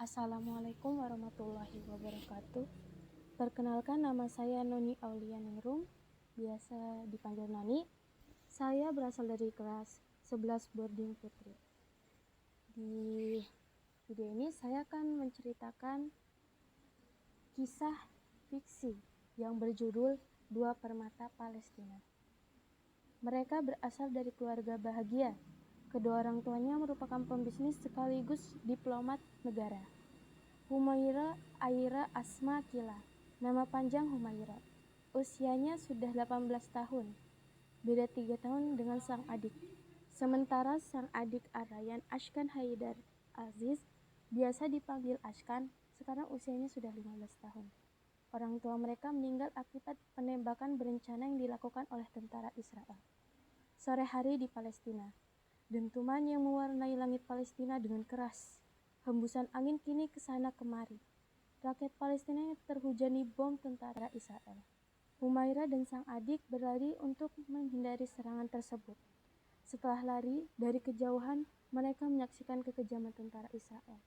Assalamualaikum warahmatullahi wabarakatuh. Perkenalkan, nama saya Noni Aulia Ningrum, biasa dipanggil Noni. Saya berasal dari kelas 11 Boarding Putri. Di video ini saya akan menceritakan kisah fiksi yang berjudul Dua Permata Palestina. Mereka berasal dari keluarga bahagia. Kedua orang tuanya merupakan pembisnis sekaligus diplomat negara. Humaira Aira Asma Kila, nama panjang Humaira. Usianya sudah 18 tahun, beda 3 tahun dengan sang adik. Sementara sang adik Arayan Ashkan Haidar Aziz, biasa dipanggil Ashkan, sekarang usianya sudah 15 tahun. Orang tua mereka meninggal akibat penembakan berencana yang dilakukan oleh tentara Israel. Sore hari di Palestina, dentuman yang mewarnai langit Palestina dengan keras. Hembusan angin kini kesana kemari. Rakyat Palestina yang terhujani bom tentara Israel. Humaira dan sang adik berlari untuk menghindari serangan tersebut. Setelah lari dari kejauhan, mereka menyaksikan kekejaman tentara Israel.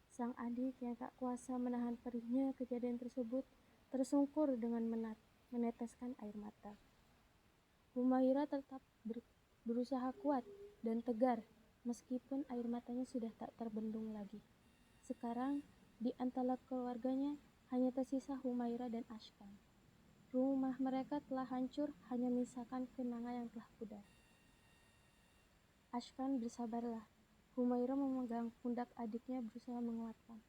Sang adik yang tak kuasa menahan perihnya kejadian tersebut tersungkur dengan meneteskan air mata. Humaira tetap berusaha kuat dan tegar, meskipun air matanya sudah tak terbendung lagi. Sekarang, di antara keluarganya, hanya tersisa Humaira dan Ashkan. Rumah mereka telah hancur, hanya menyisakan kenangan yang telah pudar. Ashkan, bersabarlah. Humaira memegang pundak adiknya berusaha menguatkan.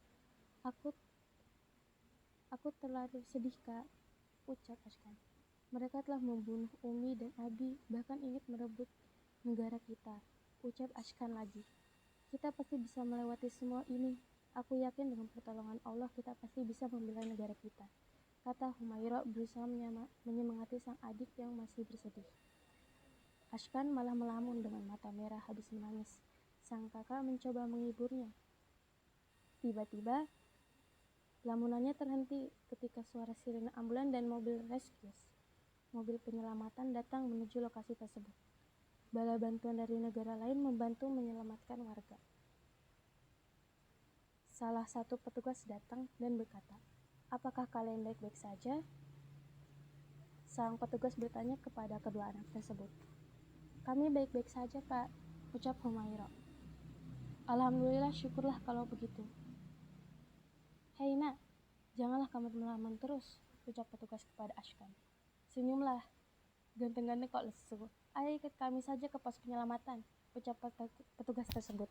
Aku terlalu sedih, Kak, ucap Ashkan. Mereka telah membunuh Umi dan Abi, bahkan ingin merebut negara kita, ucap Ashkan lagi. Kita pasti bisa melewati semua ini. Aku yakin dengan pertolongan Allah kita pasti bisa membela negara kita, kata Humaira berusaha menyemangati sang adik yang masih bersedih. Ashkan malah melamun dengan mata merah habis menangis. Sang kakak mencoba menghiburnya. Tiba-tiba, lamunannya terhenti ketika suara sirene ambulan dan mobil mobil penyelamatan datang menuju lokasi tersebut. Bala bantuan dari negara lain membantu menyelamatkan warga. Salah satu petugas datang dan berkata, "Apakah kalian baik-baik saja?" Sang petugas bertanya kepada kedua anak tersebut. "Kami baik-baik saja, Pak," ucap Humaira. "Alhamdulillah, syukurlah kalau begitu." "Hei nak, janganlah kamu melamun terus," ucap petugas kepada Ashkan. "Senyumlah, ganteng-ganteng kok lesu. Ayo ikut kami saja ke pos penyelamatan," ucap petugas tersebut.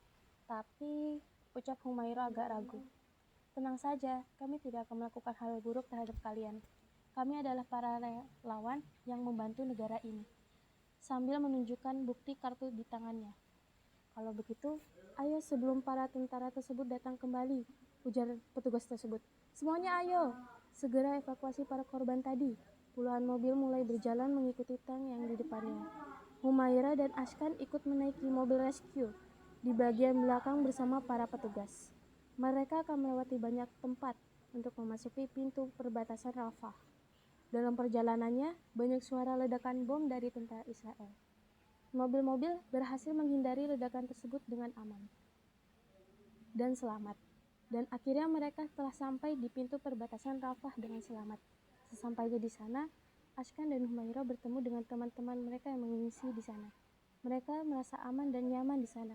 "Tapi," ucap Humaira agak ragu. "Tenang saja, kami tidak akan melakukan hal buruk terhadap kalian. Kami adalah para relawan yang membantu negara ini," sambil menunjukkan bukti kartu di tangannya. "Kalau begitu, ayo sebelum para tentara tersebut datang kembali," ujar petugas tersebut. "Semuanya ayo, segera evakuasi para korban tadi." Puluhan mobil mulai berjalan mengikuti tank yang di depannya. Humaira dan Ashkan ikut menaiki mobil rescue di bagian belakang bersama para petugas. Mereka akan melewati banyak tempat untuk memasuki pintu perbatasan Rafah. Dalam perjalanannya, banyak suara ledakan bom dari tentara Israel. Mobil-mobil berhasil menghindari ledakan tersebut dengan aman dan selamat. Dan akhirnya mereka telah sampai di pintu perbatasan Rafah dengan selamat. Sesampainya di sana, Ashkan dan Humaira bertemu dengan teman-teman mereka yang mengungsi di sana. Mereka merasa aman dan nyaman di sana.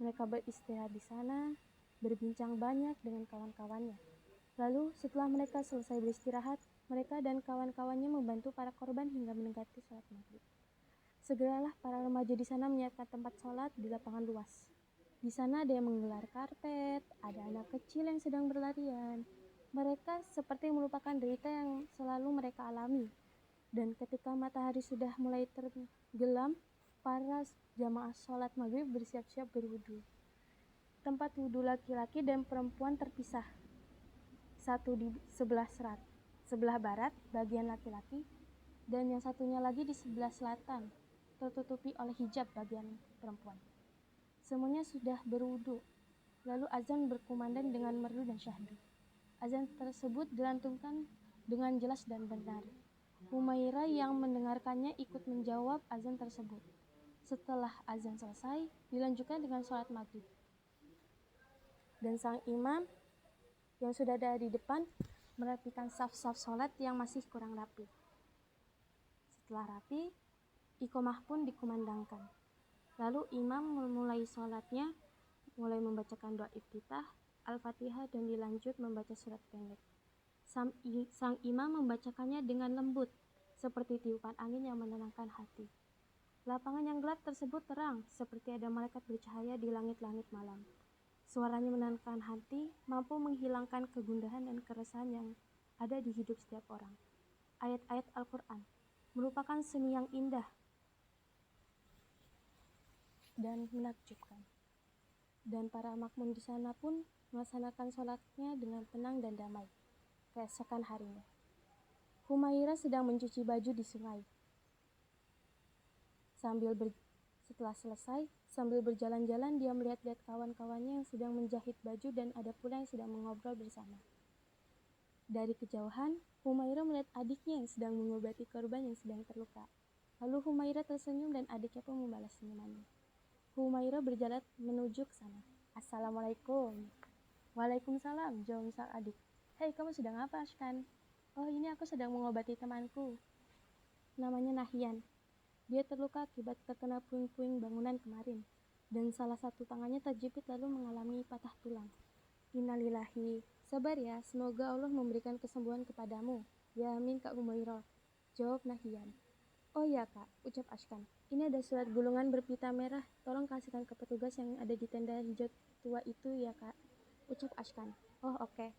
Mereka beristirahat di sana, berbincang banyak dengan kawan-kawannya. Lalu, setelah mereka selesai beristirahat, mereka dan kawan-kawannya membantu para korban hingga mendekati sholat maghrib. Segeralah para remaja di sana menyiapkan tempat sholat di lapangan luas. Di sana ada yang menggelar karpet, ada anak kecil yang sedang berlarian. Mereka seperti melupakan derita yang selalu mereka alami. Dan ketika matahari sudah mulai tenggelam, para jamaah sholat maghrib bersiap-siap berwudu. Tempat wudu laki-laki dan perempuan terpisah. Satu di sebelah barat, bagian laki-laki, dan yang satunya lagi di sebelah selatan, tertutupi oleh hijab bagian perempuan. Semuanya sudah berwudu. Lalu azan berkumandang dengan merdu dan syahdu. Azan tersebut dilantungkan dengan jelas dan benar. Humaira yang mendengarkannya ikut menjawab azan tersebut. Setelah azan selesai, dilanjutkan dengan sholat maghrib. Dan sang imam Yang sudah ada di depan merapikan saf-saf sholat yang masih kurang rapi. Setelah rapi, iqomah pun dikumandangkan. Lalu imam memulai sholatnya, mulai membacakan doa iftitah, Al-Fatihah, dan dilanjut membaca surat pendek. Sang imam membacakannya dengan lembut, seperti tiupan angin yang menenangkan hati. Lapangan yang gelap tersebut terang, seperti ada malaikat bercahaya di langit-langit malam. Suaranya menenangkan hati, mampu menghilangkan kegundahan dan keresahan yang ada di hidup setiap orang. Ayat-ayat Al-Quran merupakan seni yang indah dan menakjubkan. Dan para makmum di sana pun melaksanakan sholatnya dengan tenang dan damai. Keesokan harinya, Humairah sedang mencuci baju di sungai. Setelah selesai, sambil berjalan-jalan dia melihat-lihat kawan-kawannya yang sedang menjahit baju dan ada pula yang sedang mengobrol bersama. Dari kejauhan, Humairah melihat adiknya yang sedang mengobati korban yang sedang terluka. Lalu Humairah tersenyum dan adiknya pun membalas senyumannya. Humairah berjalan menuju ke sana. Assalamualaikum. Waalaikumsalam, jawab sang adik. Hei, kamu sedang apa, Ashkan? Oh, ini aku sedang mengobati temanku. Namanya Nahyan. Dia terluka akibat terkena puing-puing bangunan kemarin, dan salah satu tangannya terjepit lalu mengalami patah tulang. Innalillahi. Sabar ya, semoga Allah memberikan kesembuhan kepadamu. Ya amin, Kak Humairah, jawab Nahyan. Oh ya Kak, ucap Ashkan. Ini ada surat gulungan berpita merah, tolong kasihkan ke petugas yang ada di tenda hijau tua itu ya Kak, ucap Ashkan. Oh oke.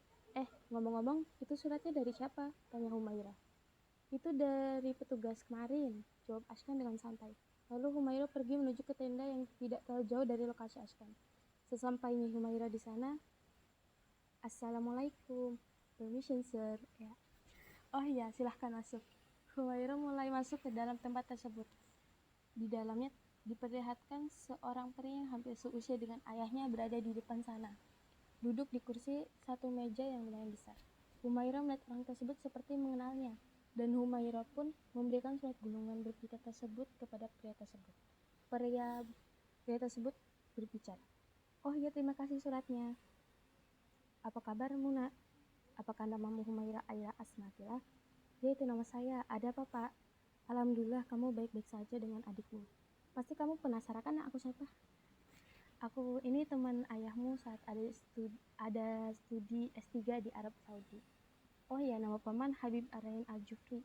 Ngomong-ngomong, itu suratnya dari siapa? Tanya Humairah. Itu dari petugas kemarin, jawab Ashkan dengan santai. Lalu Humairah pergi menuju ke tenda yang tidak terlalu jauh dari lokasi Ashkan. Sesampainya Humairah di sana, Assalamualaikum. Permission sir. Ya. Oh iya, silahkan masuk. Humairah mulai masuk ke dalam tempat tersebut. Di dalamnya diperlihatkan seorang pria yang hampir seusia dengan ayahnya berada di depan sana, duduk di kursi satu meja yang lumayan besar. Humairah melihat orang tersebut seperti mengenalnya, dan Humairah pun memberikan surat gulungan berpita tersebut kepada pria tersebut. Pria tersebut berbicara. Oh iya, terima kasih suratnya. Apa kabarmu nak? Apakah namamu Humairah Aira Asmatila? Ya, itu nama saya. Ada apa pak? Alhamdulillah kamu baik-baik saja dengan adikmu. Pasti kamu penasaran kan aku siapa? Aku ini teman ayahmu saat ada studi S3 di Arab Saudi. Oh ya, nama paman Habib Arain Al-Jufri.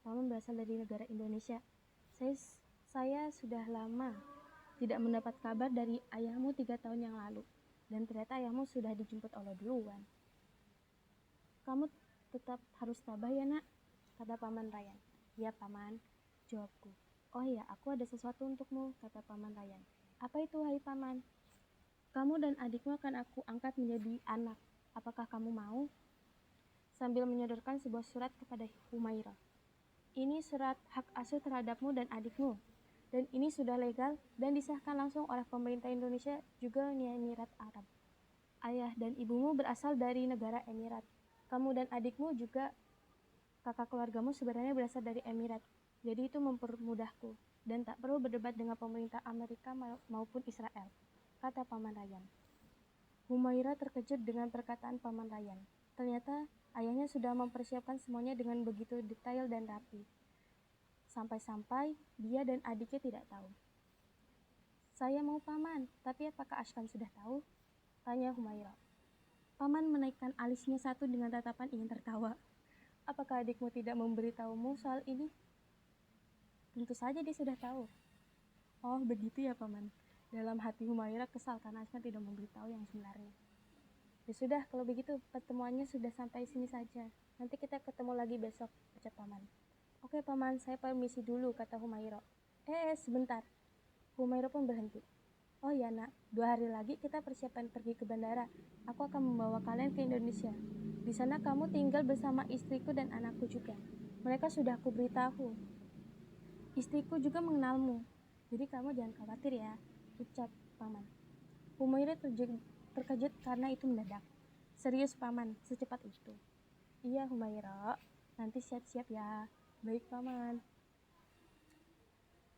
Paman berasal dari negara Indonesia. Saya sudah lama tidak mendapat kabar dari ayahmu 3 tahun yang lalu. Dan ternyata ayahmu sudah dijemput Allah duluan. Kamu tetap harus tabah ya nak, kata paman Ryan. Ya paman, jawabku. Oh ya, aku ada sesuatu untukmu, kata paman Ryan. Apa itu hai paman? Kamu dan adikmu akan aku angkat menjadi anak. Apakah kamu mau? Sambil menyodorkan sebuah surat kepada Humairah. Ini surat hak asuh terhadapmu dan adikmu. Dan ini sudah legal dan disahkan langsung oleh pemerintah Indonesia juga Uni Emirat Arab. Ayah dan ibumu berasal dari negara Emirat. Kamu dan adikmu juga kakak keluargamu sebenarnya berasal dari Emirat. Jadi itu mempermudahku dan tak perlu berdebat dengan pemerintah Amerika maupun Israel, kata paman Ryan. Humairah terkejut dengan perkataan paman Ryan. Ternyata ayahnya sudah mempersiapkan semuanya dengan begitu detail dan rapi. Sampai-sampai dia dan adiknya tidak tahu. Saya mau paman, tapi apakah Ashkan sudah tahu? Tanya Humairah. Paman menaikkan alisnya satu dengan tatapan ingin tertawa. Apakah adikmu tidak memberitahumu soal ini? Tentu saja dia sudah tahu. Oh begitu ya paman. Dalam hati Humairah kesal karena Ashkan tidak memberitahu yang sebenarnya. Ya sudah, kalau begitu pertemuannya sudah sampai sini saja. Nanti kita ketemu lagi besok, ucap paman. Oke paman, saya permisi dulu, kata Humairah. Sebentar. Humairah pun berhenti. Oh ya nak, 2 hari lagi kita persiapan pergi ke bandara. Aku akan membawa kalian ke Indonesia. Di sana kamu tinggal bersama istriku dan anakku juga. Mereka sudah aku beritahu. Istriku juga mengenalmu. Jadi kamu jangan khawatir ya, ucap paman. Humairah terkejut karena itu mendadak. Serius paman, secepat itu? Iya Humairah, nanti siap-siap ya. Baik paman.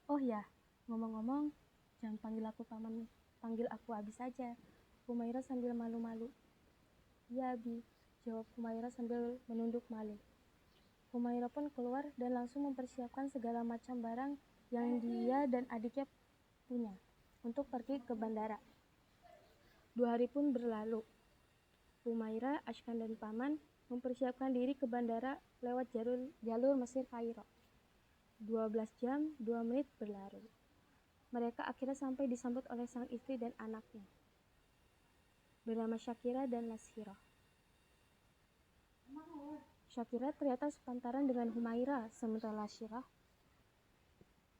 Oh ya, ngomong-ngomong, jangan panggil aku paman, panggil aku Abi saja. Humairah sambil malu-malu. Ya Abi. jawab Humaira sambil menunduk malih. Humaira pun keluar dan langsung mempersiapkan segala macam barang yang dia dan adiknya punya untuk pergi ke bandara. 2 hari pun berlalu. Humaira, Ashkan dan Paman mempersiapkan diri ke bandara lewat jalur Mesir Kairo. 12 jam 2 menit berlalu. Mereka akhirnya sampai disambut oleh sang istri dan anaknya, bernama Shakira dan Lasira. Shakira ternyata sepantaran dengan Humaira, sementara Lasira,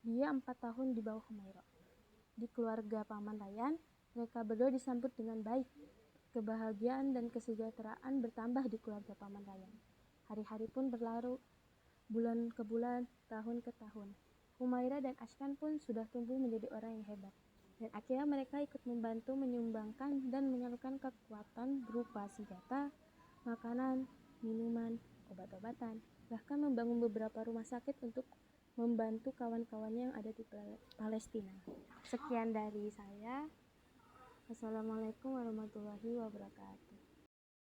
dia 4 tahun di bawah Humaira. Di keluarga Paman Rayyan, mereka berdua disambut dengan baik. Kebahagiaan dan kesejahteraan bertambah di keluarga Paman Rayyan. Hari-hari pun berlalu, bulan ke bulan, tahun ke tahun. Humaira dan Ashkan pun sudah tumbuh menjadi orang yang hebat. Dan akhirnya mereka ikut membantu menyumbangkan dan menyalurkan kekuatan berupa senjata, makanan, minuman, obat-obatan, bahkan membangun beberapa rumah sakit untuk membantu kawan-kawannya yang ada di Palestina. Sekian dari saya. Wassalamualaikum warahmatullahi wabarakatuh.